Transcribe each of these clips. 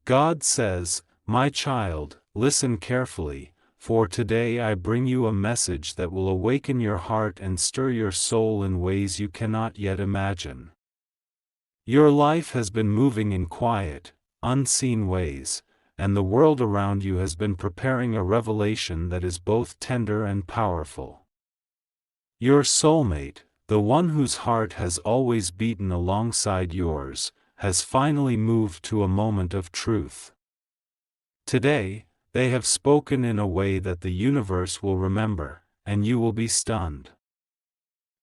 God says, "My child, listen carefully, for today I bring you a message that will awaken your heart and stir your soul in ways you cannot yet imagine." Your life has been moving in quiet, unseen ways, and the world around you has been preparing a revelation that is both tender and powerful. Your soulmate, the one whose heart has always beaten alongside yours, has finally moved to a moment of truth. Today, they have spoken in a way that the universe will remember, and you will be stunned.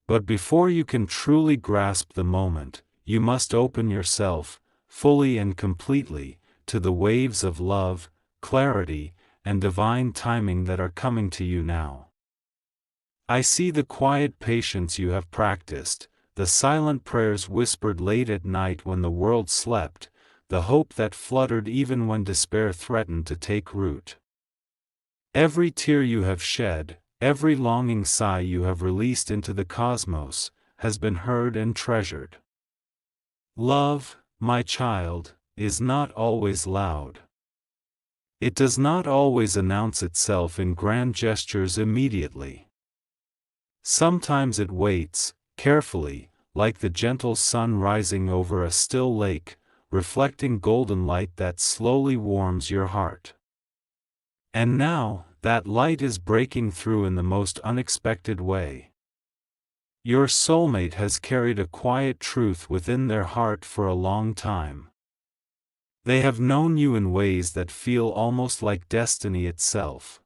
But before you can truly grasp the moment, you must open yourself, fully and completely, to the waves of love, clarity, and divine timing that are coming to you now. I see the quiet patience you have practiced, the silent prayers whispered late at night when the world slept, the hope that fluttered even when despair threatened to take root. Every tear you have shed, every longing sigh you have released into the cosmos, has been heard and treasured. Love, my child, is not always loud. It does not always announce itself in grand gestures immediately. Sometimes it waits, carefully, like the gentle sun rising over a still lake, reflecting golden light that slowly warms your heart. And now, that light is breaking through in the most unexpected way. Your soulmate has carried a quiet truth within their heart for a long time. They have known you in ways that feel almost like destiny itself.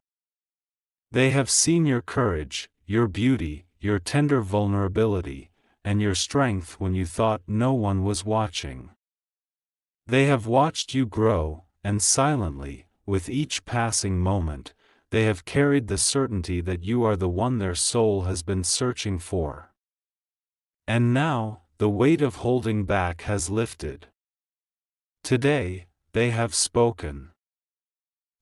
They have seen your courage, your beauty, your tender vulnerability, and your strength when you thought no one was watching. They have watched you grow, and silently, with each passing moment, they have carried the certainty that you are the one their soul has been searching for. And now, the weight of holding back has lifted. Today, they have spoken.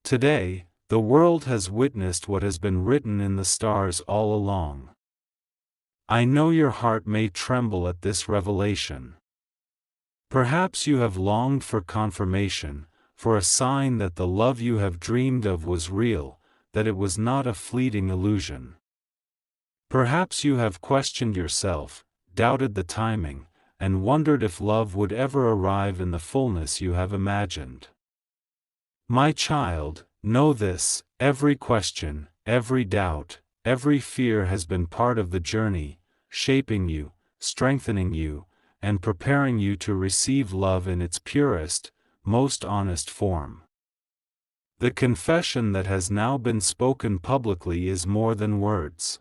Today, the world has witnessed what has been written in the stars all along. I know your heart may tremble at this revelation. Perhaps you have longed for confirmation, for a sign that the love you have dreamed of was real, that it was not a fleeting illusion. Perhaps you have questioned yourself, doubted the timing, and wondered if love would ever arrive in the fullness you have imagined. My child, know this: every question, every doubt, every fear has been part of the journey, shaping you, strengthening you, and preparing you to receive love in its purest, most honest form. The confession that has now been spoken publicly is more than words.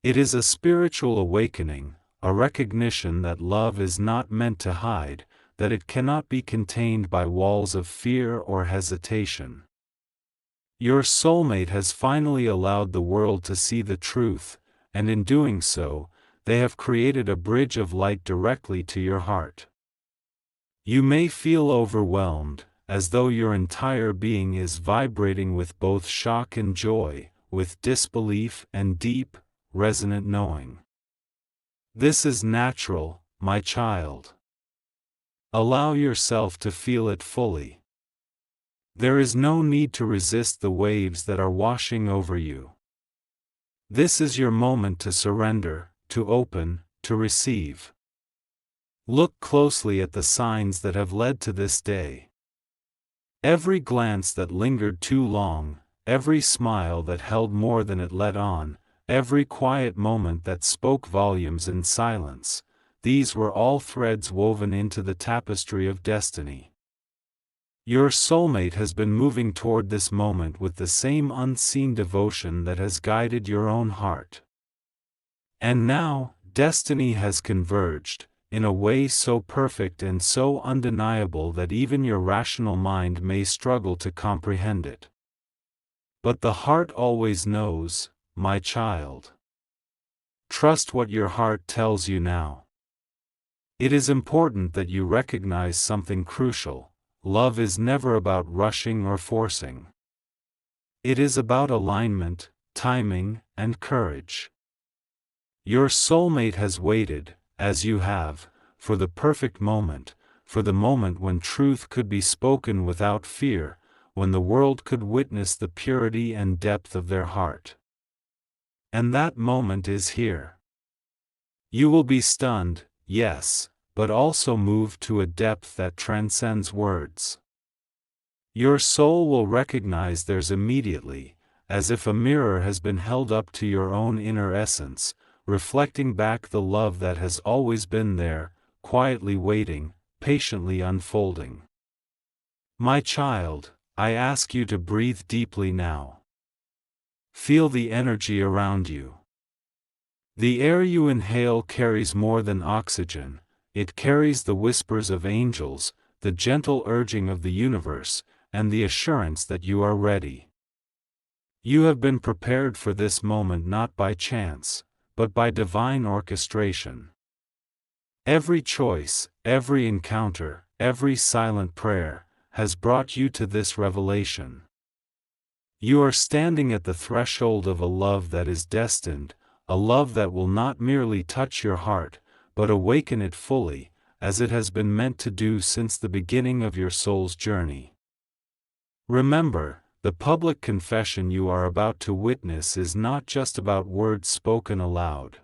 It is a spiritual awakening, a recognition that love is not meant to hide, that it cannot be contained by walls of fear or hesitation. Your soulmate has finally allowed the world to see the truth, and in doing so, they have created a bridge of light directly to your heart. You may feel overwhelmed, as though your entire being is vibrating with both shock and joy, with disbelief and deep, resonant knowing. This is natural, my child. Allow yourself to feel it fully. There is no need to resist the waves that are washing over you. This is your moment to surrender, to open, to receive. Look closely at the signs that have led to this day. Every glance that lingered too long, every smile that held more than it let on, every quiet moment that spoke volumes in silence, these were all threads woven into the tapestry of destiny. Your soulmate has been moving toward this moment with the same unseen devotion that has guided your own heart. And now, destiny has converged, in a way so perfect and so undeniable that even your rational mind may struggle to comprehend it. But the heart always knows, my child. Trust what your heart tells you now. It is important that you recognize something crucial: love is never about rushing or forcing. It is about alignment, timing, and courage. Your soulmate has waited, as you have, for the perfect moment, for the moment when truth could be spoken without fear, when the world could witness the purity and depth of their heart. And that moment is here. You will be stunned, yes, but also moved to a depth that transcends words. Your soul will recognize theirs immediately, as if a mirror has been held up to your own inner essence, reflecting back the love that has always been there, quietly waiting, patiently unfolding. My child, I ask you to breathe deeply now. Feel the energy around you. The air you inhale carries more than oxygen, it carries the whispers of angels, the gentle urging of the universe, and the assurance that you are ready. You have been prepared for this moment not by chance, but by divine orchestration. Every choice, every encounter, every silent prayer, has brought you to this revelation. You are standing at the threshold of a love that is destined, a love that will not merely touch your heart, but awaken it fully, as it has been meant to do since the beginning of your soul's journey. Remember, the public confession you are about to witness is not just about words spoken aloud.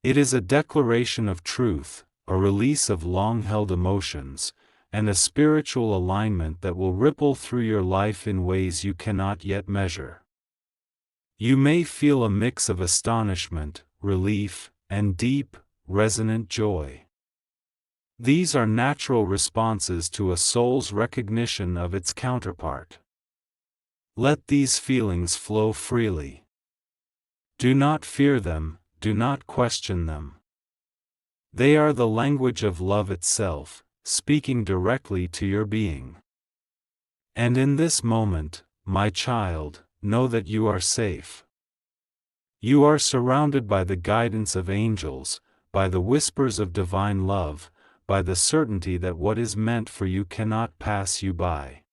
It is a declaration of truth, a release of long-held emotions, and a spiritual alignment that will ripple through your life in ways you cannot yet measure. You may feel a mix of astonishment, relief, and deep, resonant joy. These are natural responses to a soul's recognition of its counterpart. Let these feelings flow freely. Do not fear them, do not question them. They are the language of love itself, speaking directly to your being. And in this moment, my child, know that you are safe. You are surrounded by the guidance of angels, by the whispers of divine love, by the certainty that what is meant for you cannot pass you by.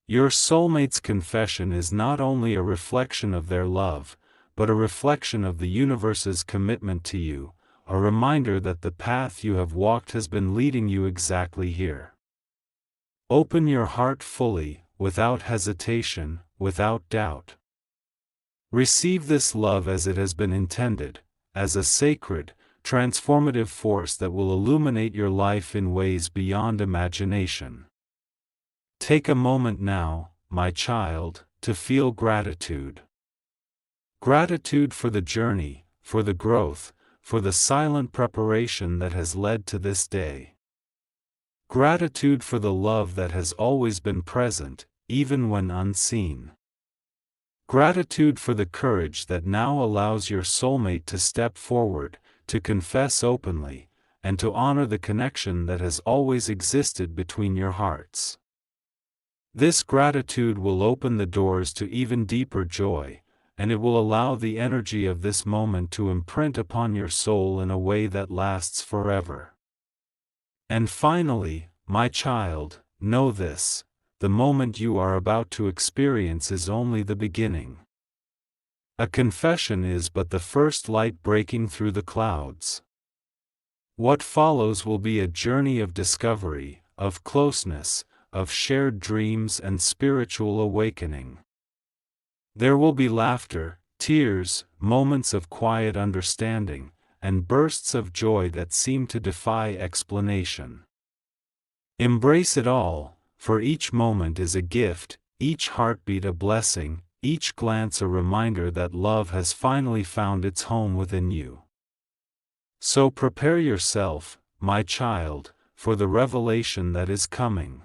Your soulmate's confession is not only a reflection of their love, but a reflection of the universe's commitment to you, a reminder that the path you have walked has been leading you exactly here. Open your heart fully, without hesitation, without doubt. Receive this love as it has been intended, as a sacred, transformative force that will illuminate your life in ways beyond imagination. Take a moment now, my child, to feel gratitude. Gratitude for the journey, for the growth, for the silent preparation that has led to this day. Gratitude for the love that has always been present, even when unseen. Gratitude for the courage that now allows your soulmate to step forward, to confess openly, and to honor the connection that has always existed between your hearts. This gratitude will open the doors to even deeper joy, and it will allow the energy of this moment to imprint upon your soul in a way that lasts forever. And finally, my child, know this: the moment you are about to experience is only the beginning. A confession is but the first light breaking through the clouds. What follows will be a journey of discovery, of closeness, of shared dreams and spiritual awakening. There will be laughter, tears, moments of quiet understanding, and bursts of joy that seem to defy explanation. Embrace it all, for each moment is a gift, each heartbeat a blessing, each glance a reminder that love has finally found its home within you. So prepare yourself, my child, for the revelation that is coming.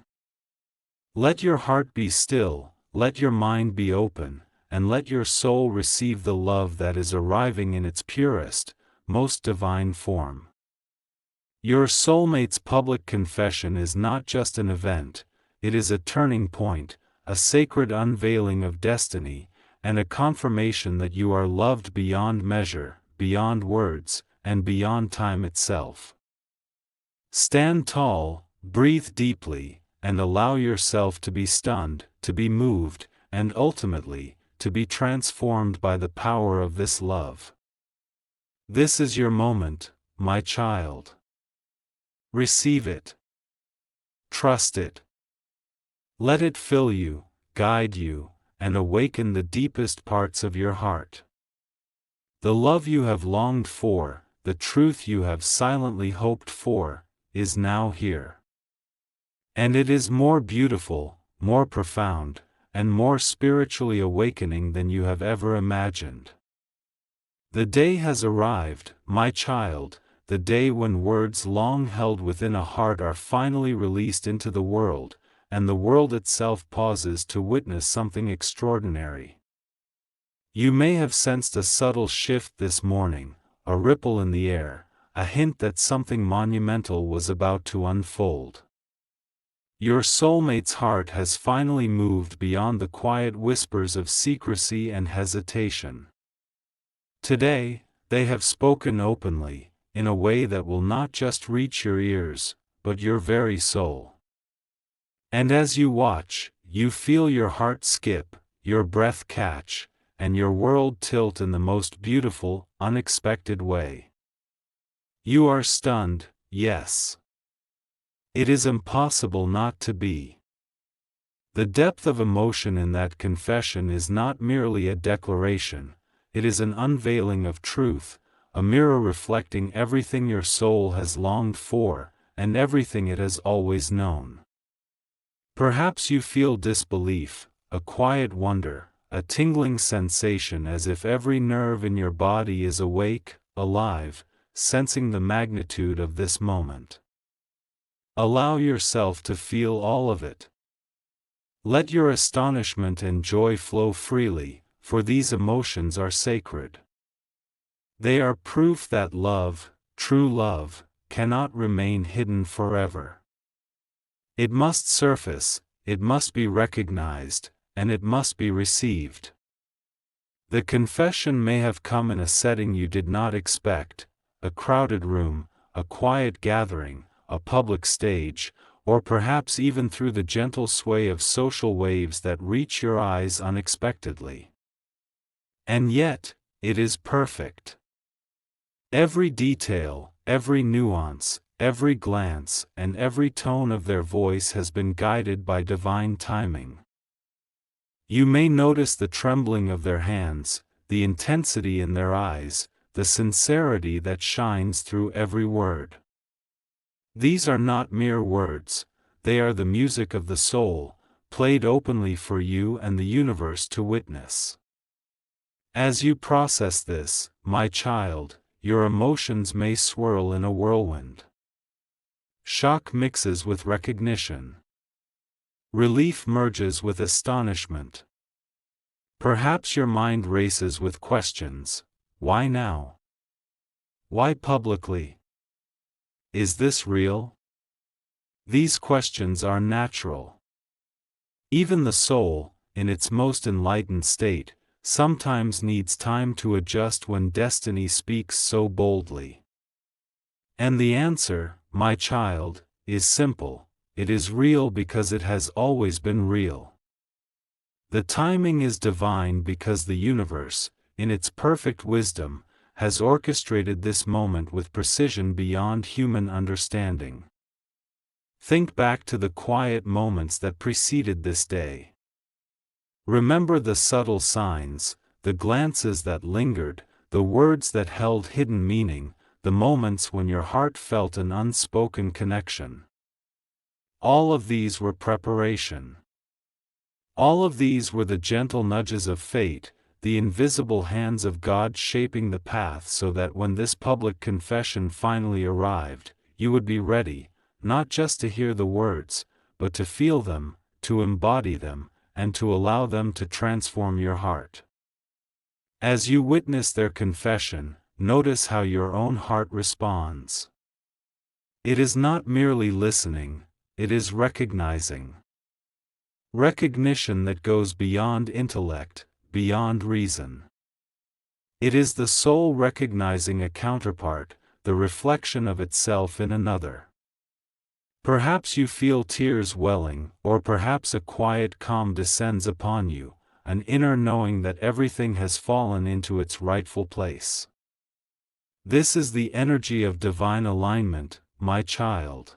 Let your heart be still, let your mind be open, and let your soul receive the love that is arriving in its purest, most divine form. Your soulmate's public confession is not just an event, it is a turning point, a sacred unveiling of destiny, and a confirmation that you are loved beyond measure, beyond words, and beyond time itself. Stand tall, breathe deeply, and allow yourself to be stunned, to be moved, and ultimately, to be transformed by the power of this love. This is your moment, my child. Receive it. Trust it. Let it fill you, guide you, and awaken the deepest parts of your heart. The love you have longed for, the truth you have silently hoped for, is now here. And it is more beautiful, more profound, and more spiritually awakening than you have ever imagined. The day has arrived, my child, the day when words long held within a heart are finally released into the world, and the world itself pauses to witness something extraordinary. You may have sensed a subtle shift this morning, a ripple in the air, a hint that something monumental was about to unfold. Your soulmate's heart has finally moved beyond the quiet whispers of secrecy and hesitation. Today, they have spoken openly, in a way that will not just reach your ears, but your very soul. And as you watch, you feel your heart skip, your breath catch, and your world tilt in the most beautiful, unexpected way. You are stunned, yes. It is impossible not to be. The depth of emotion in that confession is not merely a declaration, it is an unveiling of truth, a mirror reflecting everything your soul has longed for, and everything it has always known. Perhaps you feel disbelief, a quiet wonder, a tingling sensation as if every nerve in your body is awake, alive, sensing the magnitude of this moment. Allow yourself to feel all of it. Let your astonishment and joy flow freely, for these emotions are sacred. They are proof that love, true love, cannot remain hidden forever. It must surface, it must be recognized, and it must be received. The confession may have come in a setting you did not expect, a crowded room, a quiet gathering, a public stage, or perhaps even through the gentle sway of social waves that reach your eyes unexpectedly. And yet, it is perfect. Every detail, every nuance, every glance, and every tone of their voice has been guided by divine timing. You may notice the trembling of their hands, the intensity in their eyes, the sincerity that shines through every word. These are not mere words, they are the music of the soul, played openly for you and the universe to witness. As you process this, my child, your emotions may swirl in a whirlwind. Shock mixes with recognition. Relief merges with astonishment. Perhaps your mind races with questions. Why now? Why publicly? Is this real? These questions are natural. Even the soul, in its most enlightened state, sometimes needs time to adjust when destiny speaks so boldly. And the answer, my child, is simple: it is real because it has always been real. The timing is divine because the universe, in its perfect wisdom, has orchestrated this moment with precision beyond human understanding. Think back to the quiet moments that preceded this day. Remember the subtle signs, the glances that lingered, the words that held hidden meaning, the moments when your heart felt an unspoken connection. All of these were preparation. All of these were the gentle nudges of fate, the invisible hands of God shaping the path so that when this public confession finally arrived, you would be ready, not just to hear the words, but to feel them, to embody them, and to allow them to transform your heart. As you witness their confession, notice how your own heart responds. It is not merely listening, it is recognizing. Recognition that goes beyond intellect, beyond reason. It is the soul recognizing a counterpart, the reflection of itself in another. Perhaps you feel tears welling, or perhaps a quiet calm descends upon you, an inner knowing that everything has fallen into its rightful place. This is the energy of divine alignment, my child.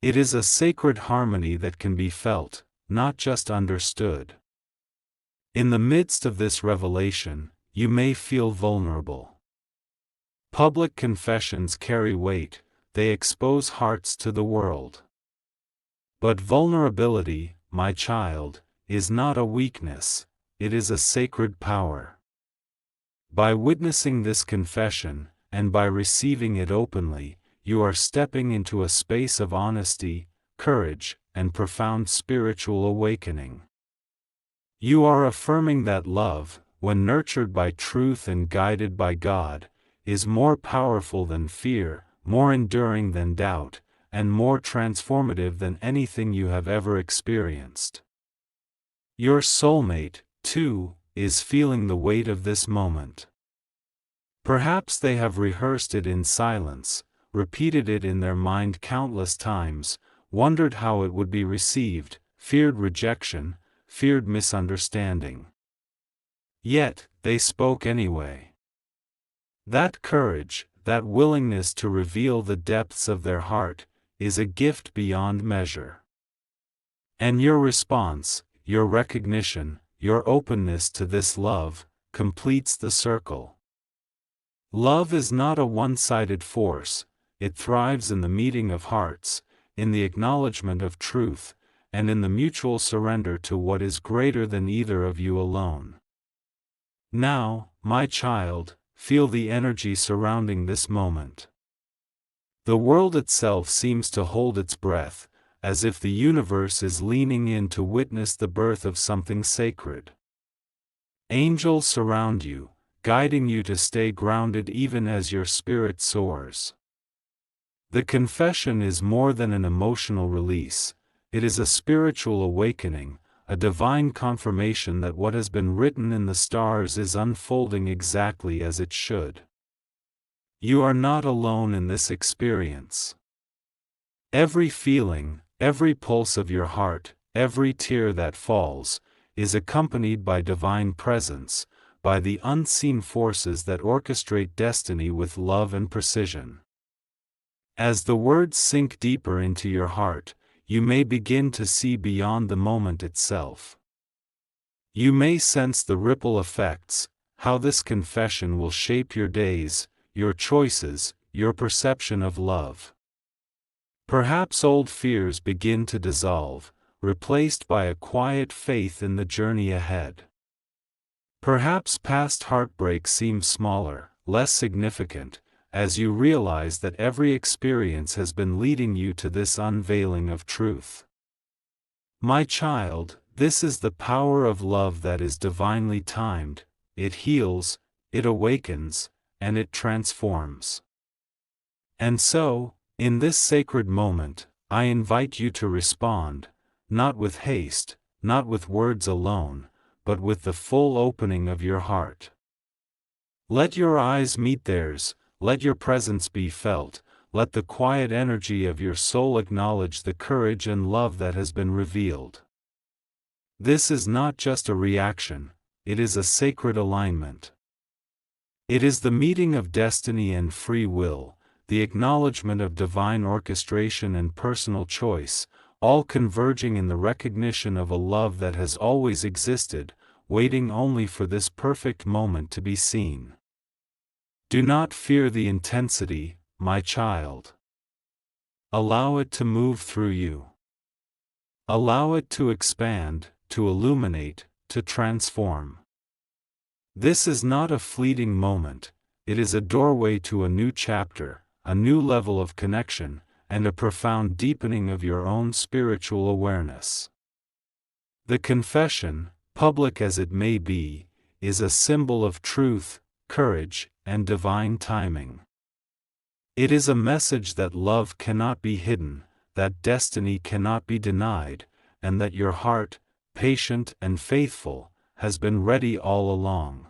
It is a sacred harmony that can be felt, not just understood. In the midst of this revelation, you may feel vulnerable. Public confessions carry weight, they expose hearts to the world. But vulnerability, my child, is not a weakness, it is a sacred power. By witnessing this confession, and by receiving it openly, you are stepping into a space of honesty, courage, and profound spiritual awakening. You are affirming that love, when nurtured by truth and guided by God, is more powerful than fear, more enduring than doubt, and more transformative than anything you have ever experienced. Your soulmate, too, is feeling the weight of this moment. Perhaps they have rehearsed it in silence, repeated it in their mind countless times, wondered how it would be received, feared rejection, feared misunderstanding. Yet, they spoke anyway. That courage, that willingness to reveal the depths of their heart, is a gift beyond measure. And your response, your recognition, your openness to this love, completes the circle. Love is not a one-sided force, it thrives in the meeting of hearts, in the acknowledgement of truth, and in the mutual surrender to what is greater than either of you alone. Now, my child, feel the energy surrounding this moment. The world itself seems to hold its breath, as if the universe is leaning in to witness the birth of something sacred. Angels surround you, guiding you to stay grounded even as your spirit soars. The confession is more than an emotional release, it is a spiritual awakening, a divine confirmation that what has been written in the stars is unfolding exactly as it should. You are not alone in this experience. Every feeling, every pulse of your heart, every tear that falls, is accompanied by divine presence, by the unseen forces that orchestrate destiny with love and precision. As the words sink deeper into your heart, you may begin to see beyond the moment itself. You may sense the ripple effects, how this confession will shape your days, your choices, your perception of love. Perhaps old fears begin to dissolve, replaced by a quiet faith in the journey ahead. Perhaps past heartbreak seems smaller, less significant, as you realize that every experience has been leading you to this unveiling of truth. My child, this is the power of love that is divinely timed, it heals, it awakens, and it transforms. And so, in this sacred moment, I invite you to respond, not with haste, not with words alone, but with the full opening of your heart. Let your eyes meet theirs, let your presence be felt, let the quiet energy of your soul acknowledge the courage and love that has been revealed. This is not just a reaction, it is a sacred alignment. It is the meeting of destiny and free will, the acknowledgement of divine orchestration and personal choice, all converging in the recognition of a love that has always existed, waiting only for this perfect moment to be seen. Do not fear the intensity, my child. Allow it to move through you. Allow it to expand, to illuminate, to transform. This is not a fleeting moment, it is a doorway to a new chapter, a new level of connection, and a profound deepening of your own spiritual awareness. The confession, public as it may be, is a symbol of truth, courage, and divine timing. It is a message that love cannot be hidden, that destiny cannot be denied, and that your heart, patient and faithful, has been ready all along.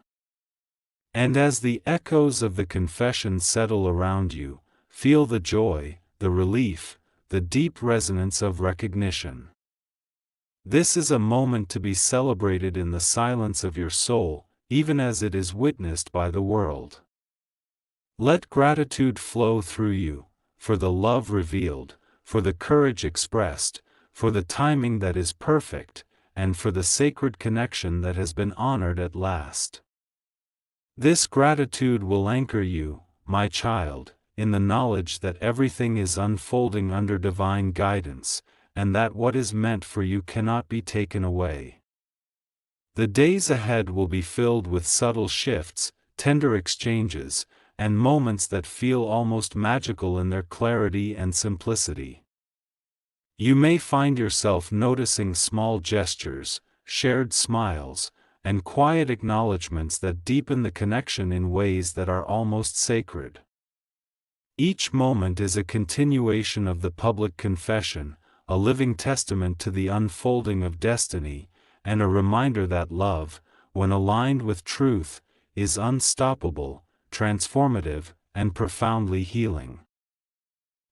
And as the echoes of the confession settle around you, feel the joy, the relief, the deep resonance of recognition. This is a moment to be celebrated in the silence of your soul, even as it is witnessed by the world. Let gratitude flow through you, for the love revealed, for the courage expressed, for the timing that is perfect, and for the sacred connection that has been honored at last. This gratitude will anchor you, my child, in the knowledge that everything is unfolding under divine guidance, and that what is meant for you cannot be taken away. The days ahead will be filled with subtle shifts, tender exchanges, and moments that feel almost magical in their clarity and simplicity. You may find yourself noticing small gestures, shared smiles, and quiet acknowledgments that deepen the connection in ways that are almost sacred. Each moment is a continuation of the public confession, a living testament to the unfolding of destiny, and a reminder that love, when aligned with truth, is unstoppable, transformative, and profoundly healing.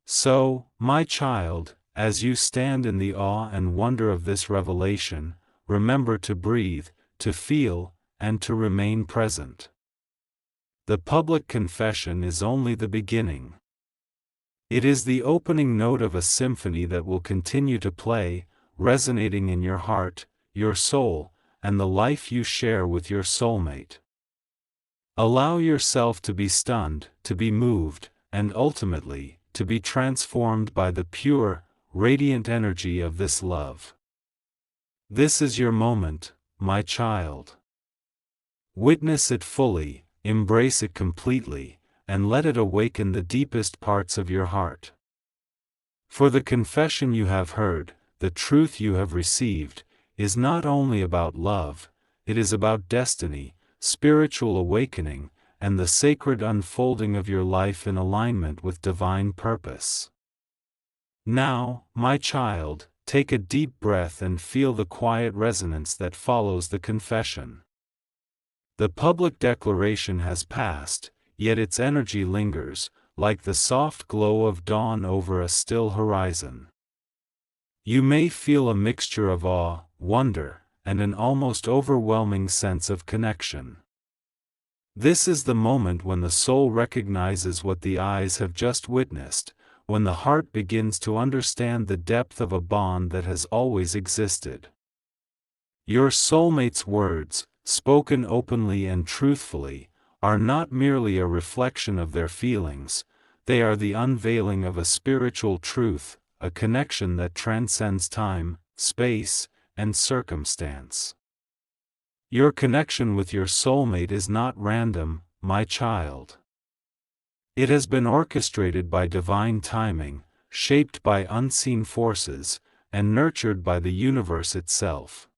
So, my child, as you stand in the awe and wonder of this revelation, remember to breathe, to feel, and to remain present. The public confession is only the beginning. It is the opening note of a symphony that will continue to play, resonating in your heart, your soul, and the life you share with your soulmate. Allow yourself to be stunned, to be moved, and ultimately, to be transformed by the pure, radiant energy of this love. This is your moment, my child. Witness it fully, embrace it completely, and let it awaken the deepest parts of your heart. For the confession you have heard, the truth you have received, is not only about love, it is about destiny, spiritual awakening, and the sacred unfolding of your life in alignment with divine purpose. Now, my child, take a deep breath and feel the quiet resonance that follows the confession. The public declaration has passed, yet its energy lingers, like the soft glow of dawn over a still horizon. You may feel a mixture of awe, wonder, and an almost overwhelming sense of connection. This is the moment when the soul recognizes what the eyes have just witnessed, when the heart begins to understand the depth of a bond that has always existed. Your soulmate's words, spoken openly and truthfully, are not merely a reflection of their feelings, they are the unveiling of a spiritual truth, a connection that transcends time, space, and circumstance. Your connection with your soulmate is not random, my child. It has been orchestrated by divine timing, shaped by unseen forces, and nurtured by the universe itself.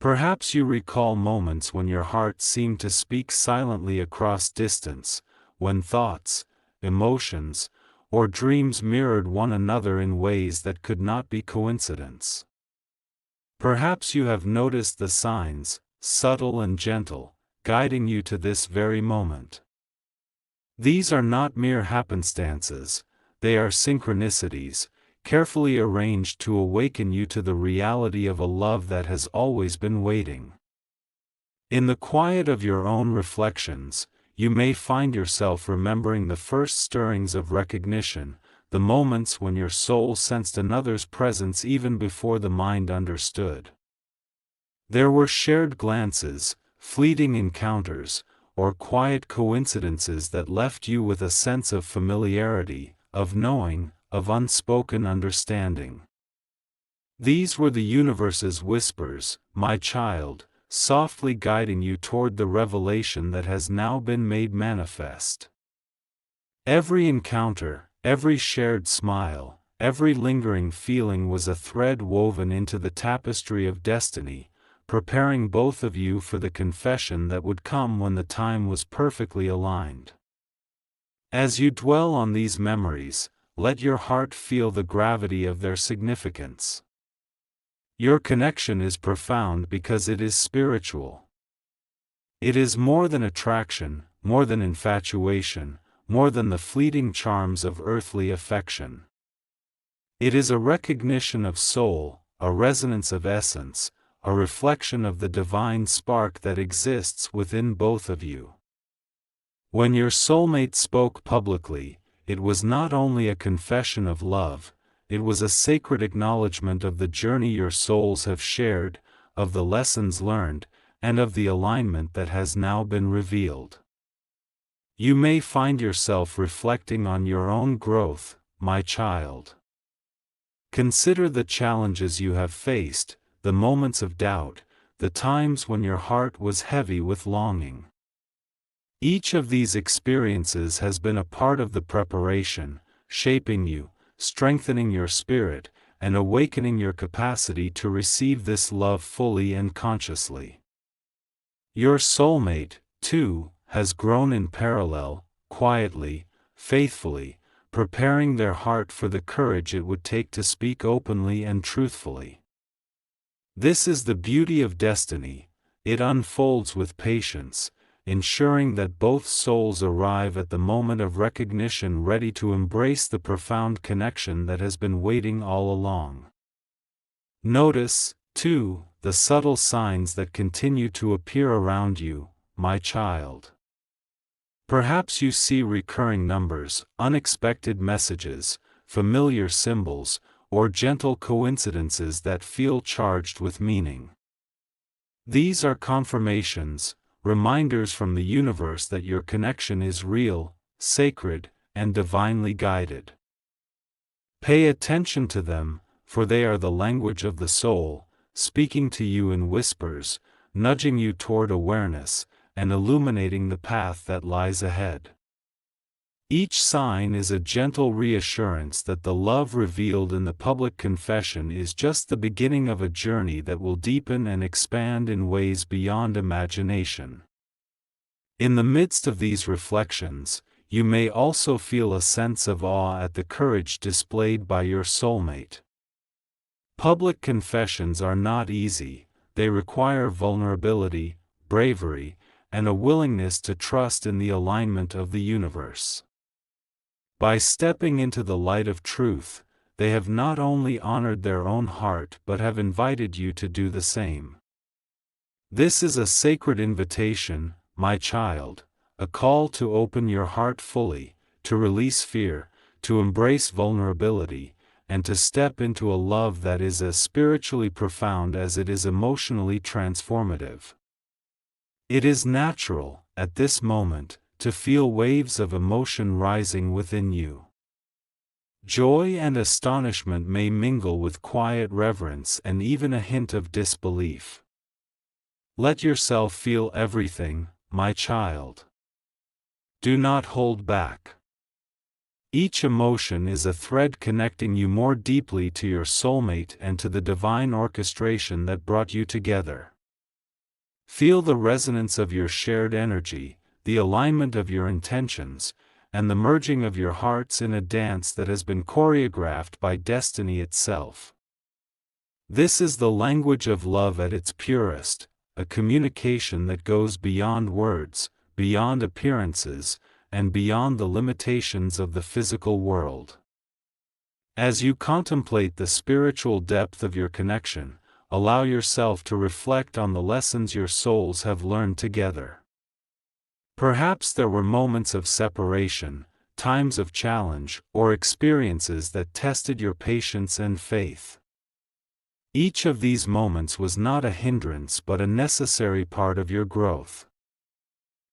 Perhaps you recall moments when your heart seemed to speak silently across distance, when thoughts, emotions, or dreams mirrored one another in ways that could not be coincidence. Perhaps you have noticed the signs, subtle and gentle, guiding you to this very moment. These are not mere happenstances, they are synchronicities, carefully arranged to awaken you to the reality of a love that has always been waiting. In the quiet of your own reflections, you may find yourself remembering the first stirrings of recognition, the moments when your soul sensed another's presence even before the mind understood. There were shared glances, fleeting encounters, or quiet coincidences that left you with a sense of familiarity, of knowing, of unspoken understanding. These were the universe's whispers, my child, softly guiding you toward the revelation that has now been made manifest. Every encounter, every shared smile, every lingering feeling was a thread woven into the tapestry of destiny, preparing both of you for the confession that would come when the time was perfectly aligned. As you dwell on these memories, let your heart feel the gravity of their significance. Your connection is profound because it is spiritual. It is more than attraction, more than infatuation, more than the fleeting charms of earthly affection. It is a recognition of soul, a resonance of essence, a reflection of the divine spark that exists within both of you. When your soulmate spoke publicly, it was not only a confession of love, it was a sacred acknowledgement of the journey your souls have shared, of the lessons learned, and of the alignment that has now been revealed. You may find yourself reflecting on your own growth, my child. Consider the challenges you have faced, the moments of doubt, the times when your heart was heavy with longing. Each of these experiences has been a part of the preparation, shaping you, strengthening your spirit, and awakening your capacity to receive this love fully and consciously. Your soulmate, too, has grown in parallel, quietly, faithfully, preparing their heart for the courage it would take to speak openly and truthfully. This is the beauty of destiny, it unfolds with patience, ensuring that both souls arrive at the moment of recognition ready to embrace the profound connection that has been waiting all along. Notice, too, the subtle signs that continue to appear around you, my child. Perhaps you see recurring numbers, unexpected messages, familiar symbols, or gentle coincidences that feel charged with meaning. These are confirmations, reminders from the universe that your connection is real, sacred, and divinely guided. Pay attention to them, for they are the language of the soul, speaking to you in whispers, nudging you toward awareness, and illuminating the path that lies ahead. Each sign is a gentle reassurance that the love revealed in the public confession is just the beginning of a journey that will deepen and expand in ways beyond imagination. In the midst of these reflections, you may also feel a sense of awe at the courage displayed by your soulmate. Public confessions are not easy, they require vulnerability, bravery, and a willingness to trust in the alignment of the universe. By stepping into the light of truth, they have not only honored their own heart but have invited you to do the same. This is a sacred invitation, my child, a call to open your heart fully, to release fear, to embrace vulnerability, and to step into a love that is as spiritually profound as it is emotionally transformative. It is natural, at this moment, to feel waves of emotion rising within you. Joy and astonishment may mingle with quiet reverence and even a hint of disbelief. Let yourself feel everything, my child. Do not hold back. Each emotion is a thread connecting you more deeply to your soulmate and to the divine orchestration that brought you together. Feel the resonance of your shared energy, the alignment of your intentions, and the merging of your hearts in a dance that has been choreographed by destiny itself. This is the language of love at its purest, a communication that goes beyond words, beyond appearances, and beyond the limitations of the physical world. As you contemplate the spiritual depth of your connection, allow yourself to reflect on the lessons your souls have learned together. Perhaps there were moments of separation, times of challenge, or experiences that tested your patience and faith. Each of these moments was not a hindrance but a necessary part of your growth.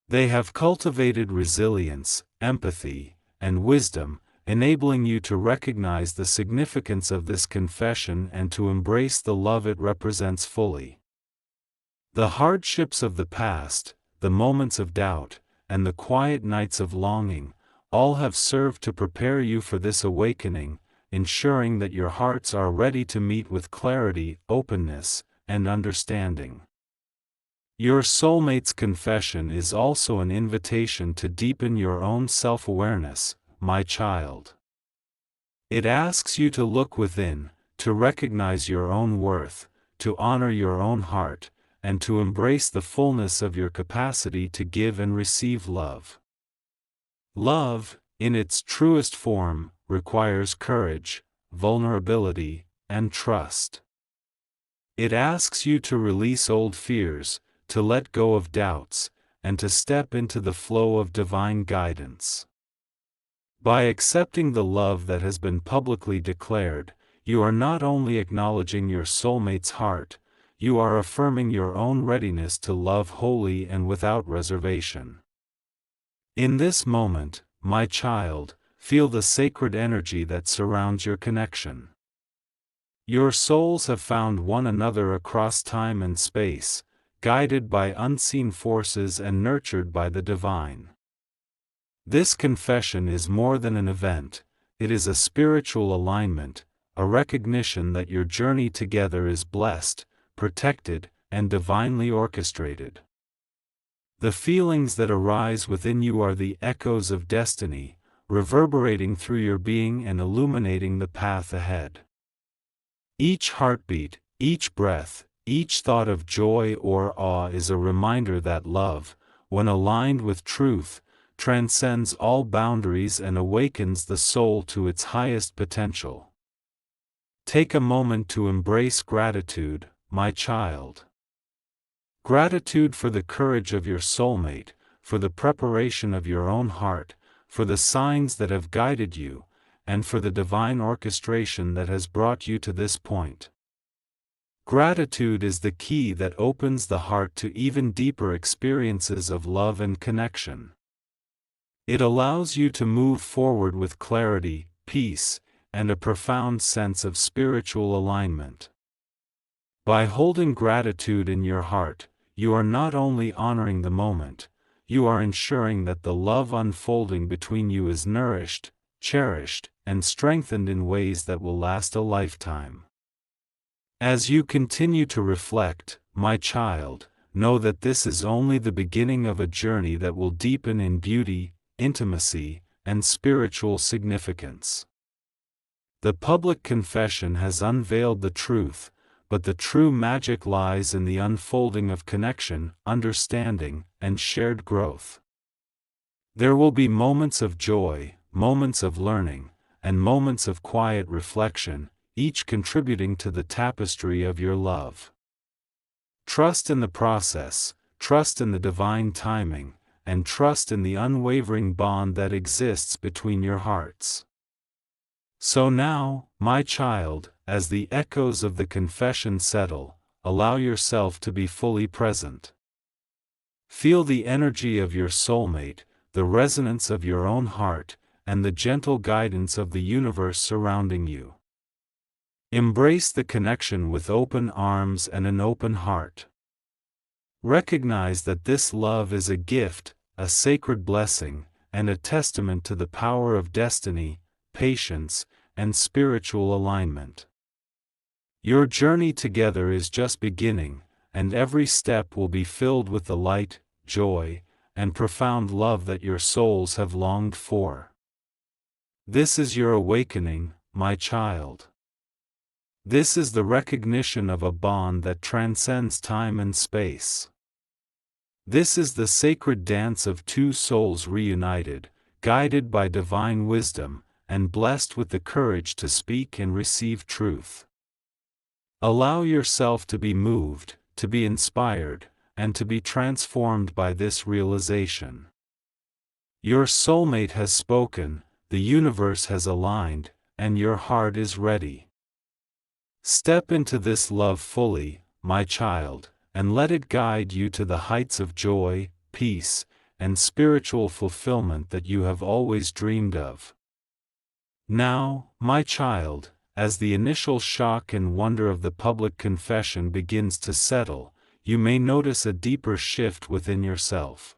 They have cultivated resilience, empathy, and wisdom, enabling you to recognize the significance of this confession and to embrace the love it represents fully. The hardships of the past, the moments of doubt, and the quiet nights of longing, all have served to prepare you for this awakening, ensuring that your hearts are ready to meet with clarity, openness, and understanding. Your soulmate's confession is also an invitation to deepen your own self-awareness, my child. It asks you to look within, to recognize your own worth, to honor your own heart, and to embrace the fullness of your capacity to give and receive love. Love, in its truest form, requires courage, vulnerability, and trust. It asks you to release old fears, to let go of doubts, and to step into the flow of divine guidance. By accepting the love that has been publicly declared, you are not only acknowledging your soulmate's heart, you are affirming your own readiness to love wholly and without reservation. In this moment, my child, feel the sacred energy that surrounds your connection. Your souls have found one another across time and space, guided by unseen forces and nurtured by the divine. This confession is more than an event, it is a spiritual alignment, a recognition that your journey together is blessed, protected, and divinely orchestrated. The feelings that arise within you are the echoes of destiny, reverberating through your being and illuminating the path ahead. Each heartbeat, each breath, each thought of joy or awe is a reminder that love, when aligned with truth, transcends all boundaries and awakens the soul to its highest potential. Take a moment to embrace gratitude, my child. Gratitude for the courage of your soulmate, for the preparation of your own heart, for the signs that have guided you, and for the divine orchestration that has brought you to this point. Gratitude is the key that opens the heart to even deeper experiences of love and connection. It allows you to move forward with clarity, peace, and a profound sense of spiritual alignment. By holding gratitude in your heart, you are not only honoring the moment, you are ensuring that the love unfolding between you is nourished, cherished, and strengthened in ways that will last a lifetime. As you continue to reflect, my child, know that this is only the beginning of a journey that will deepen in beauty, intimacy, and spiritual significance. The public confession has unveiled the truth, but the true magic lies in the unfolding of connection, understanding, and shared growth. There will be moments of joy, moments of learning, and moments of quiet reflection, each contributing to the tapestry of your love. Trust in the process, trust in the divine timing, and trust in the unwavering bond that exists between your hearts. So now, my child, as the echoes of the confession settle, allow yourself to be fully present. Feel the energy of your soulmate, the resonance of your own heart, and the gentle guidance of the universe surrounding you. Embrace the connection with open arms and an open heart. Recognize that this love is a gift, a sacred blessing, and a testament to the power of destiny, patience, and spiritual alignment. Your journey together is just beginning, and every step will be filled with the light, joy, and profound love that your souls have longed for. This is your awakening, my child. This is the recognition of a bond that transcends time and space. This is the sacred dance of two souls reunited, guided by divine wisdom, and blessed with the courage to speak and receive truth. Allow yourself to be moved, to be inspired, and to be transformed by this realization. Your soulmate has spoken, the universe has aligned, and your heart is ready. Step into this love fully, my child, and let it guide you to the heights of joy, peace, and spiritual fulfillment that you have always dreamed of. Now, my child, as the initial shock and wonder of the public confession begins to settle, you may notice a deeper shift within yourself.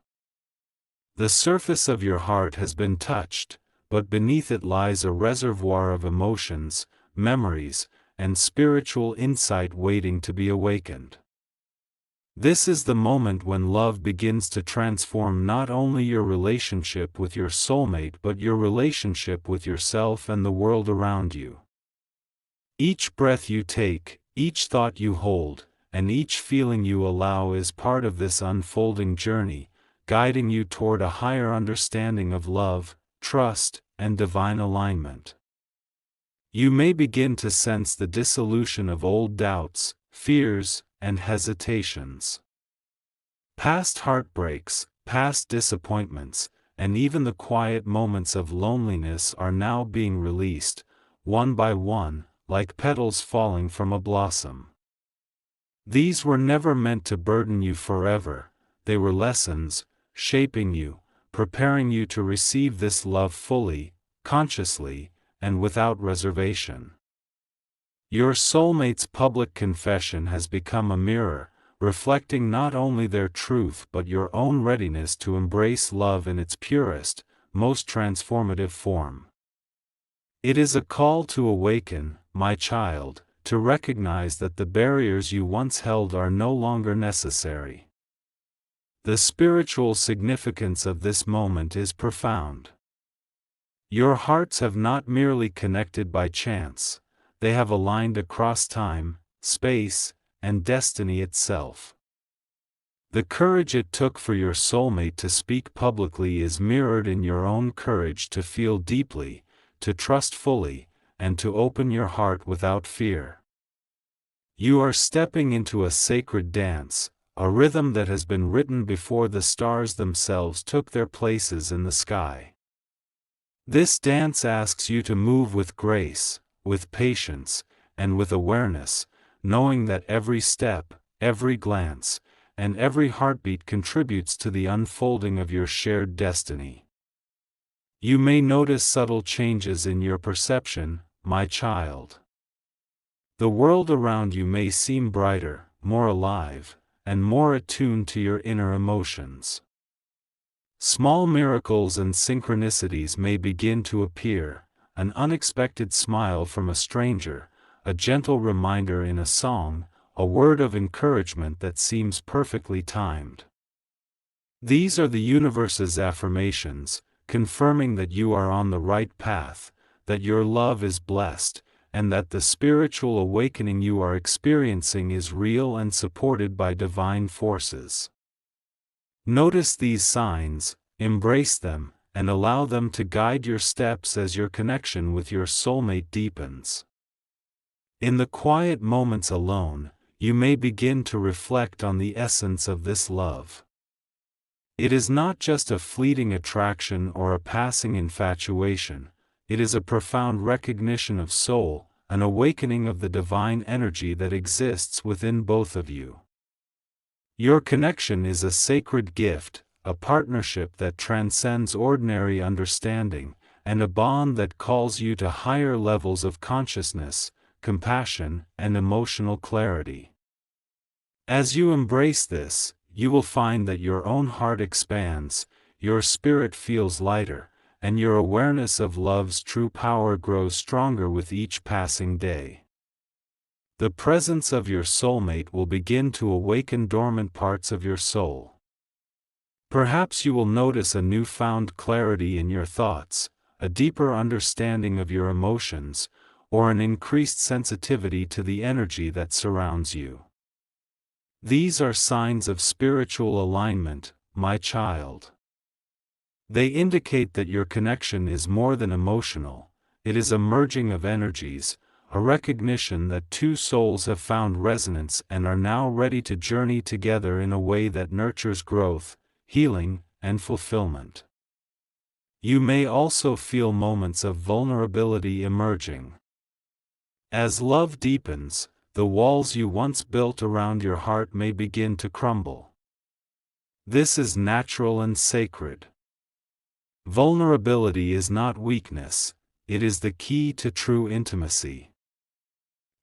The surface of your heart has been touched, but beneath it lies a reservoir of emotions, memories, and spiritual insight waiting to be awakened. This is the moment when love begins to transform not only your relationship with your soulmate but your relationship with yourself and the world around you. Each breath you take, each thought you hold, and each feeling you allow is part of this unfolding journey, guiding you toward a higher understanding of love, trust, and divine alignment. You may begin to sense the dissolution of old doubts, fears, and hesitations. Past heartbreaks, past disappointments, and even the quiet moments of loneliness are now being released, one by one, like petals falling from a blossom. These were never meant to burden you forever, they were lessons, shaping you, preparing you to receive this love fully, consciously, and without reservation. Your soulmate's public confession has become a mirror, reflecting not only their truth but your own readiness to embrace love in its purest, most transformative form. It is a call to awaken, my child, to recognize that the barriers you once held are no longer necessary. The spiritual significance of this moment is profound. Your hearts have not merely connected by chance, they have aligned across time, space, and destiny itself. The courage it took for your soulmate to speak publicly is mirrored in your own courage to feel deeply, to trust fully, and to open your heart without fear. You are stepping into a sacred dance, a rhythm that has been written before the stars themselves took their places in the sky. This dance asks you to move with grace, with patience, and with awareness, knowing that every step, every glance, and every heartbeat contributes to the unfolding of your shared destiny. You may notice subtle changes in your perception, my child. The world around you may seem brighter, more alive, and more attuned to your inner emotions. Small miracles and synchronicities may begin to appear, an unexpected smile from a stranger, a gentle reminder in a song, a word of encouragement that seems perfectly timed. These are the universe's affirmations, confirming that you are on the right path, that your love is blessed, and that the spiritual awakening you are experiencing is real and supported by divine forces. Notice these signs, embrace them, and allow them to guide your steps as your connection with your soulmate deepens. In the quiet moments alone, you may begin to reflect on the essence of this love. It is not just a fleeting attraction or a passing infatuation, it is a profound recognition of soul, an awakening of the divine energy that exists within both of you. Your connection is a sacred gift, a partnership that transcends ordinary understanding, and a bond that calls you to higher levels of consciousness, compassion, and emotional clarity. As you embrace this, you will find that your own heart expands, your spirit feels lighter, and your awareness of love's true power grows stronger with each passing day. The presence of your soulmate will begin to awaken dormant parts of your soul. Perhaps you will notice a newfound clarity in your thoughts, a deeper understanding of your emotions, or an increased sensitivity to the energy that surrounds you. These are signs of spiritual alignment, my child. They indicate that your connection is more than emotional, it is a merging of energies, a recognition that two souls have found resonance and are now ready to journey together in a way that nurtures growth, healing, and fulfillment. You may also feel moments of vulnerability emerging. As love deepens, the walls you once built around your heart may begin to crumble. This is natural and sacred. Vulnerability is not weakness, it is the key to true intimacy.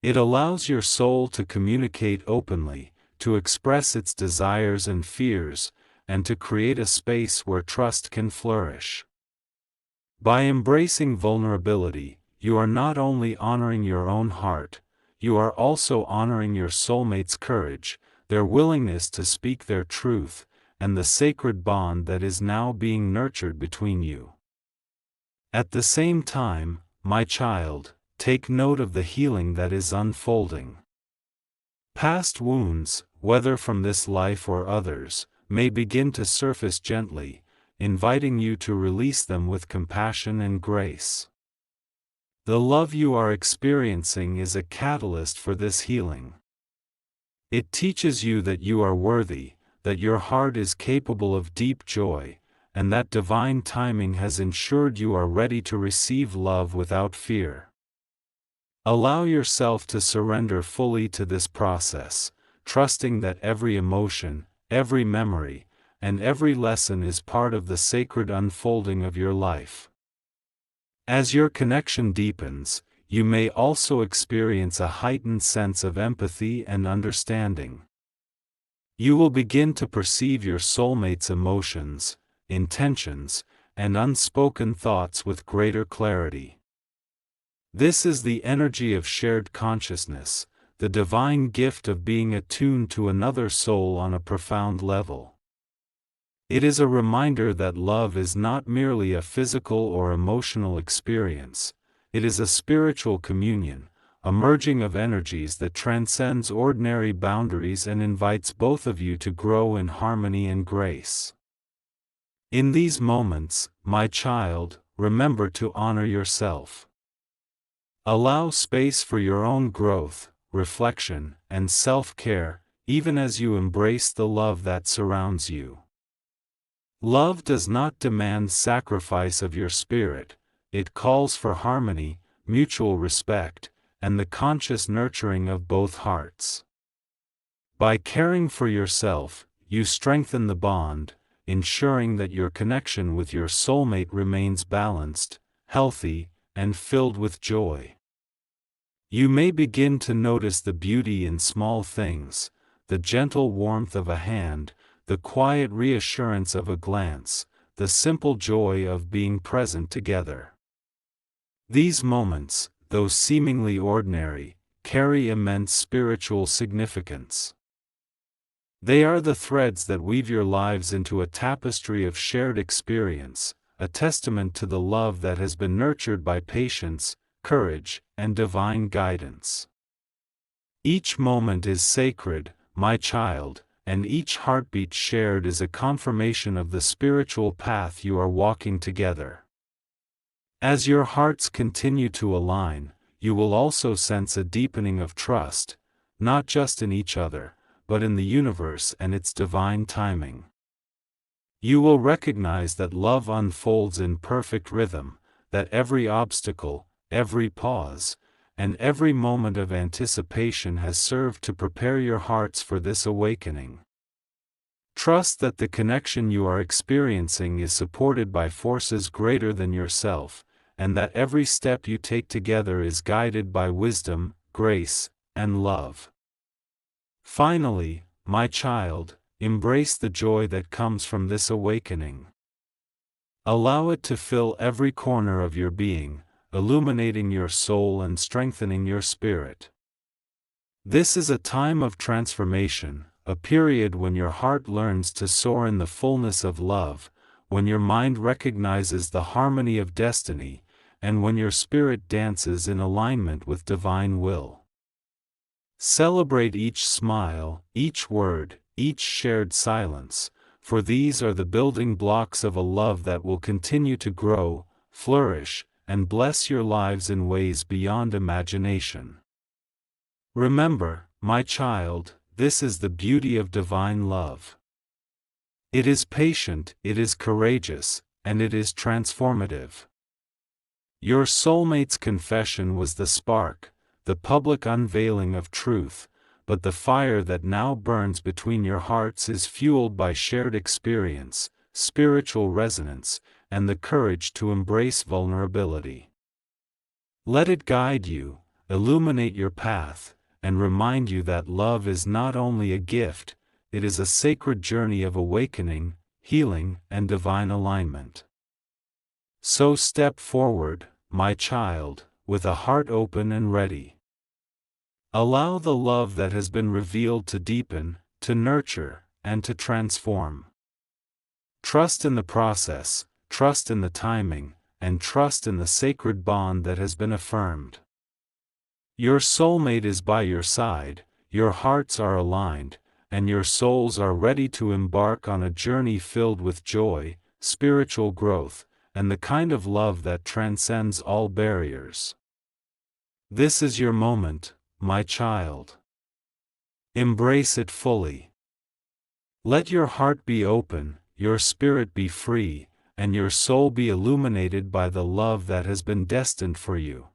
It allows your soul to communicate openly, to express its desires and fears, and to create a space where trust can flourish. By embracing vulnerability, you are not only honoring your own heart, you are also honoring your soulmate's courage, their willingness to speak their truth, and the sacred bond that is now being nurtured between you. At the same time, my child, take note of the healing that is unfolding. Past wounds, whether from this life or others, may begin to surface gently, inviting you to release them with compassion and grace. The love you are experiencing is a catalyst for this healing. It teaches you that you are worthy, that your heart is capable of deep joy, and that divine timing has ensured you are ready to receive love without fear. Allow yourself to surrender fully to this process, trusting that every emotion, every memory, and every lesson is part of the sacred unfolding of your life. As your connection deepens, you may also experience a heightened sense of empathy and understanding. You will begin to perceive your soulmate's emotions, intentions, and unspoken thoughts with greater clarity. This is the energy of shared consciousness, the divine gift of being attuned to another soul on a profound level. It is a reminder that love is not merely a physical or emotional experience, it is a spiritual communion, a merging of energies that transcends ordinary boundaries and invites both of you to grow in harmony and grace. In these moments, my child, remember to honor yourself. Allow space for your own growth, reflection, and self-care, even as you embrace the love that surrounds you. Love does not demand sacrifice of your spirit, it calls for harmony, mutual respect, and the conscious nurturing of both hearts. By caring for yourself, you strengthen the bond, ensuring that your connection with your soulmate remains balanced, healthy, and filled with joy. You may begin to notice the beauty in small things, the gentle warmth of a hand, the quiet reassurance of a glance, the simple joy of being present together. These moments, though seemingly ordinary, carry immense spiritual significance. They are the threads that weave your lives into a tapestry of shared experience, a testament to the love that has been nurtured by patience, courage, and divine guidance. Each moment is sacred, my child, and each heartbeat shared is a confirmation of the spiritual path you are walking together. As your hearts continue to align, you will also sense a deepening of trust, not just in each other, but in the universe and its divine timing. You will recognize that love unfolds in perfect rhythm, that every obstacle, every pause, and every moment of anticipation has served to prepare your hearts for this awakening. Trust that the connection you are experiencing is supported by forces greater than yourself, and that every step you take together is guided by wisdom, grace, and love. Finally, my child, embrace the joy that comes from this awakening. Allow it to fill every corner of your being, illuminating your soul and strengthening your spirit. This is a time of transformation, a period when your heart learns to soar in the fullness of love, when your mind recognizes the harmony of destiny, and when your spirit dances in alignment with divine will. Celebrate each smile, each word, each shared silence, for these are the building blocks of a love that will continue to grow, flourish, and bless your lives in ways beyond imagination. Remember, my child, this is the beauty of divine love. It is patient, it is courageous, and it is transformative. Your soulmate's confession was the spark, the public unveiling of truth, but the fire that now burns between your hearts is fueled by shared experience, spiritual resonance, and the courage to embrace vulnerability. Let it guide you, illuminate your path, and remind you that love is not only a gift, it is a sacred journey of awakening, healing, and divine alignment. So step forward, my child, with a heart open and ready. Allow the love that has been revealed to deepen, to nurture, and to transform. Trust in the process, trust in the timing, and trust in the sacred bond that has been affirmed. Your soulmate is by your side, your hearts are aligned, and your souls are ready to embark on a journey filled with joy, spiritual growth, and the kind of love that transcends all barriers. This is your moment, my child. Embrace it fully. Let your heart be open, your spirit be free, and your soul be illuminated by the love that has been destined for you.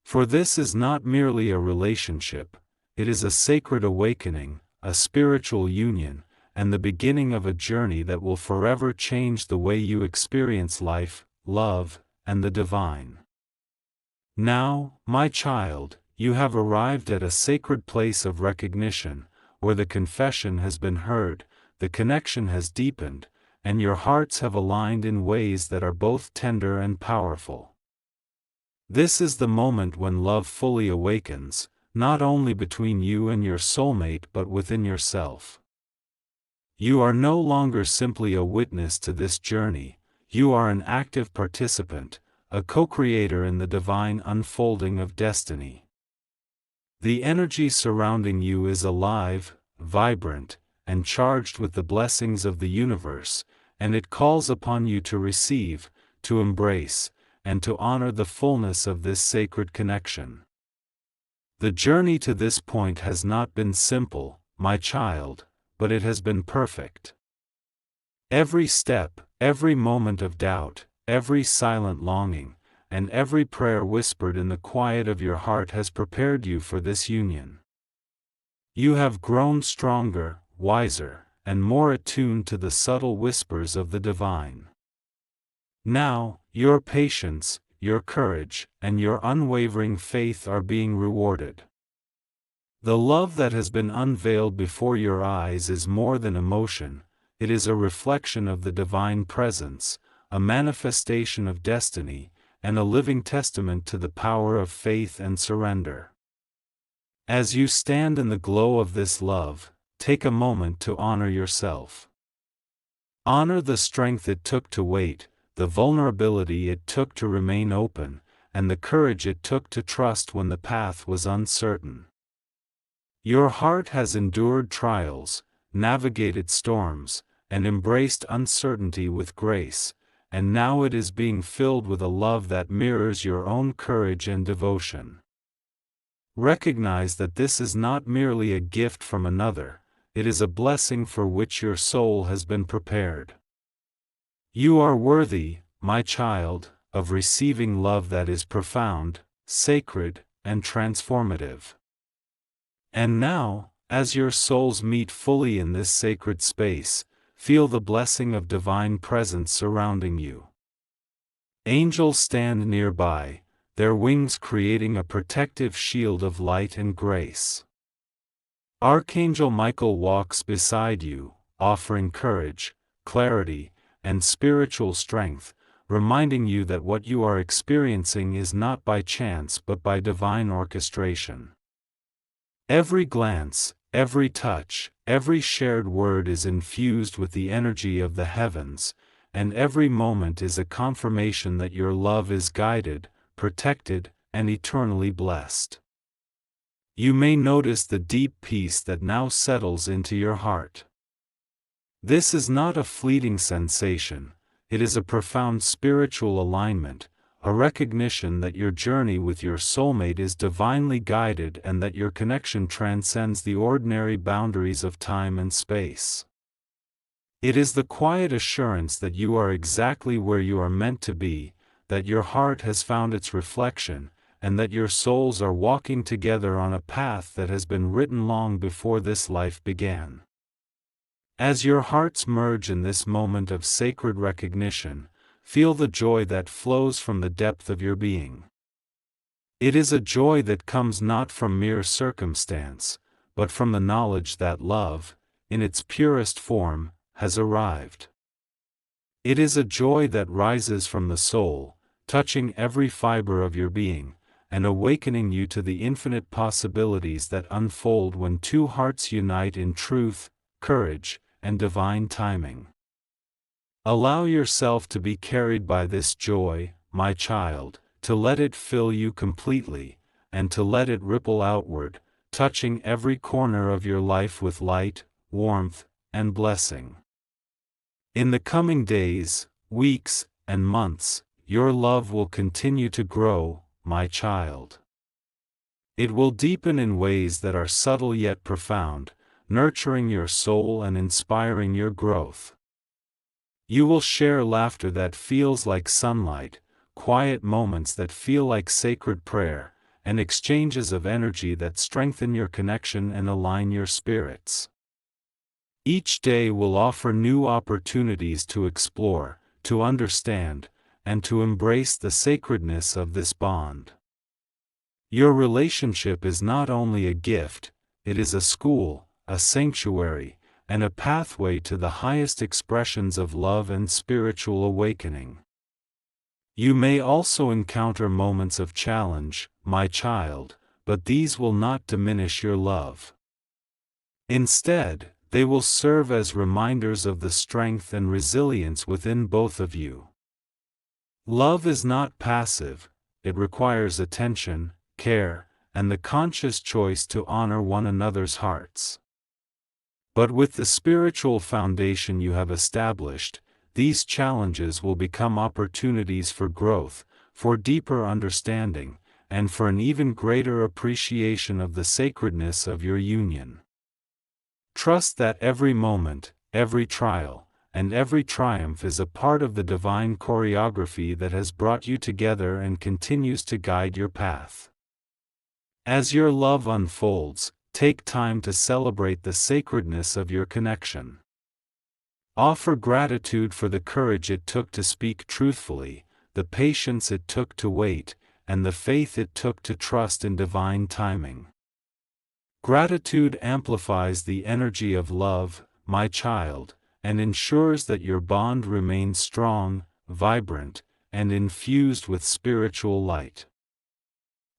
For this is not merely a relationship, it is a sacred awakening, a spiritual union, and the beginning of a journey that will forever change the way you experience life, love, and the divine. Now, my child, you have arrived at a sacred place of recognition, where the confession has been heard, the connection has deepened, and your hearts have aligned in ways that are both tender and powerful. This is the moment when love fully awakens, not only between you and your soulmate but within yourself. You are no longer simply a witness to this journey, you are an active participant, a co-creator in the divine unfolding of destiny. The energy surrounding you is alive, vibrant, and charged with the blessings of the universe, and it calls upon you to receive, to embrace, and to honor the fullness of this sacred connection. The journey to this point has not been simple, my child, but it has been perfect. Every step, every moment of doubt, every silent longing, and every prayer whispered in the quiet of your heart has prepared you for this union. You have grown stronger, wiser, and more attuned to the subtle whispers of the divine. Now, your patience, your courage, and your unwavering faith are being rewarded. The love that has been unveiled before your eyes is more than emotion, it is a reflection of the divine presence, a manifestation of destiny, and a living testament to the power of faith and surrender. As you stand in the glow of this love, take a moment to honor yourself. Honor the strength it took to wait, the vulnerability it took to remain open, and the courage it took to trust when the path was uncertain. Your heart has endured trials, navigated storms, and embraced uncertainty with grace, and now it is being filled with a love that mirrors your own courage and devotion. Recognize that this is not merely a gift from another, it is a blessing for which your soul has been prepared. You are worthy, my child, of receiving love that is profound, sacred, and transformative. And now, as your souls meet fully in this sacred space, feel the blessing of divine presence surrounding you. Angels stand nearby, their wings creating a protective shield of light and grace. Archangel Michael walks beside you, offering courage, clarity, and spiritual strength, reminding you that what you are experiencing is not by chance but by divine orchestration. Every glance, every touch, every shared word is infused with the energy of the heavens, and every moment is a confirmation that your love is guided, protected, and eternally blessed. You may notice the deep peace that now settles into your heart. This is not a fleeting sensation, it is a profound spiritual alignment, a recognition that your journey with your soulmate is divinely guided and that your connection transcends the ordinary boundaries of time and space. It is the quiet assurance that you are exactly where you are meant to be, that your heart has found its reflection, and that your souls are walking together on a path that has been written long before this life began. As your hearts merge in this moment of sacred recognition, feel the joy that flows from the depth of your being. It is a joy that comes not from mere circumstance, but from the knowledge that love, in its purest form, has arrived. It is a joy that rises from the soul, touching every fiber of your being, and awakening you to the infinite possibilities that unfold when two hearts unite in truth, courage, and divine timing. Allow yourself to be carried by this joy, my child, to let it fill you completely, and to let it ripple outward, touching every corner of your life with light, warmth, and blessing. In the coming days, weeks, and months, your love will continue to grow, my child. It will deepen in ways that are subtle yet profound, nurturing your soul and inspiring your growth. You will share laughter that feels like sunlight, quiet moments that feel like sacred prayer, and exchanges of energy that strengthen your connection and align your spirits. Each day will offer new opportunities to explore, to understand, and to embrace the sacredness of this bond. Your relationship is not only a gift, it is a school, a sanctuary, and a pathway to the highest expressions of love and spiritual awakening. You may also encounter moments of challenge, my child, but these will not diminish your love. Instead, they will serve as reminders of the strength and resilience within both of you. Love is not passive, it requires attention, care, and the conscious choice to honor one another's hearts. But with the spiritual foundation you have established, these challenges will become opportunities for growth, for deeper understanding, and for an even greater appreciation of the sacredness of your union. Trust that every moment, every trial, and every triumph is a part of the divine choreography that has brought you together and continues to guide your path. As your love unfolds, take time to celebrate the sacredness of your connection. Offer gratitude for the courage it took to speak truthfully, the patience it took to wait, and the faith it took to trust in divine timing. Gratitude amplifies the energy of love, my child, and ensures that your bond remains strong, vibrant, and infused with spiritual light.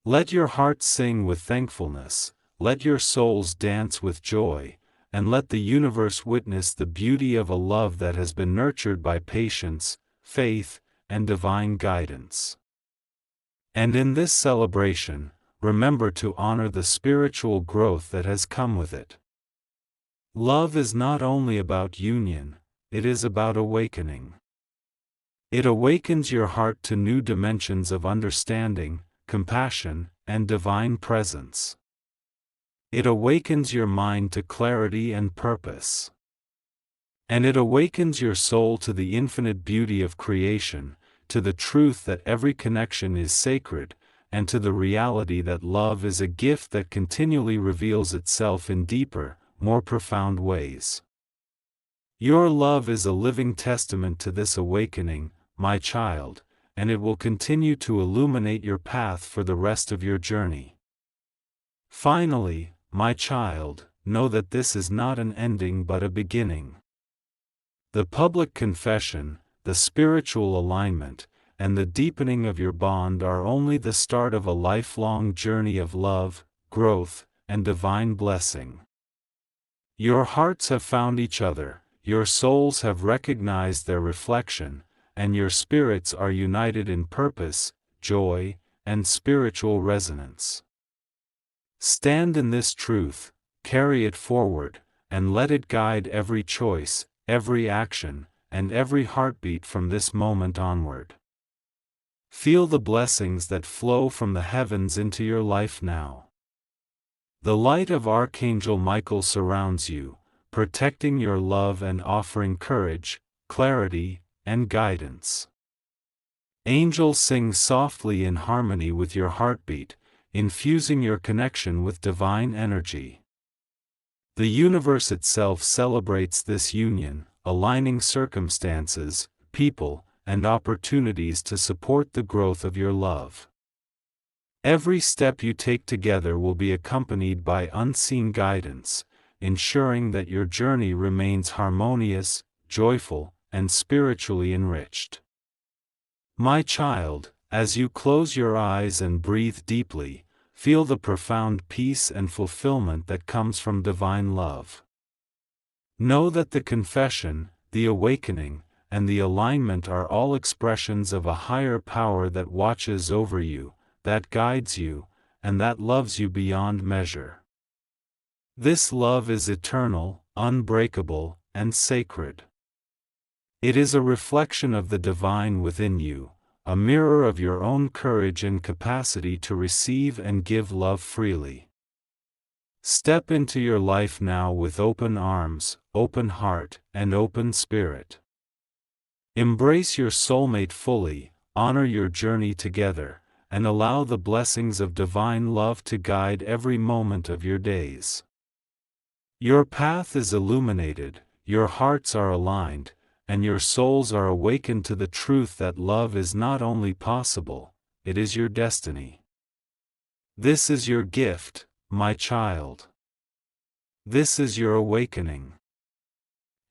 Let your heart sing with thankfulness, let your souls dance with joy, and let the universe witness the beauty of a love that has been nurtured by patience, faith, and divine guidance. And in this celebration, remember to honor the spiritual growth that has come with it. Love is not only about union, it is about awakening. It awakens your heart to new dimensions of understanding, compassion, and divine presence. It awakens your mind to clarity and purpose. And it awakens your soul to the infinite beauty of creation, to the truth that every connection is sacred, and to the reality that love is a gift that continually reveals itself in deeper, more profound ways. Your love is a living testament to this awakening, my child, and it will continue to illuminate your path for the rest of your journey. Finally, my child, know that this is not an ending but a beginning. The public confession, the spiritual alignment, and the deepening of your bond are only the start of a lifelong journey of love, growth, and divine blessing. Your hearts have found each other, your souls have recognized their reflection, and your spirits are united in purpose, joy, and spiritual resonance. Stand in this truth, carry it forward, and let it guide every choice, every action, and every heartbeat from this moment onward. Feel the blessings that flow from the heavens into your life now. The light of Archangel Michael surrounds you, protecting your love and offering courage, clarity, and guidance. Angels sing softly in harmony with your heartbeat, infusing your connection with divine energy. The universe itself celebrates this union, aligning circumstances, people, and opportunities to support the growth of your love. Every step you take together will be accompanied by unseen guidance, ensuring that your journey remains harmonious, joyful, and spiritually enriched. My child, as you close your eyes and breathe deeply, feel the profound peace and fulfillment that comes from divine love. Know that the confession, the awakening, and the alignment are all expressions of a higher power that watches over you, that guides you, and that loves you beyond measure. This love is eternal, unbreakable, and sacred. It is a reflection of the divine within you, a mirror of your own courage and capacity to receive and give love freely. Step into your life now with open arms, open heart, and open spirit. Embrace your soulmate fully, honor your journey together, and allow the blessings of divine love to guide every moment of your days. Your path is illuminated, your hearts are aligned, and your souls are awakened to the truth that love is not only possible, it is your destiny. This is your gift, my child. This is your awakening.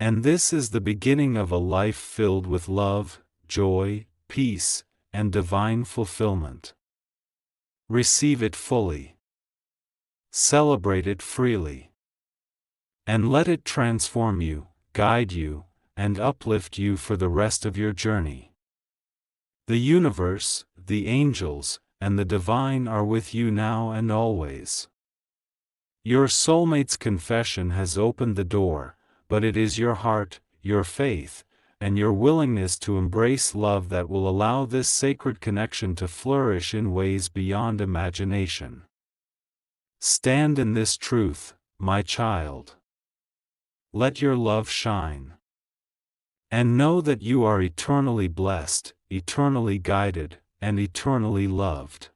And this is the beginning of a life filled with love, joy, peace, and divine fulfillment. Receive it fully. Celebrate it freely. And let it transform you, guide you, and uplift you for the rest of your journey. The universe, the angels, and the divine are with you now and always. Your soulmate's confession has opened the door, but it is your heart, your faith, and your willingness to embrace love that will allow this sacred connection to flourish in ways beyond imagination. Stand in this truth, my child. Let your love shine. And know that you are eternally blessed, eternally guided, and eternally loved.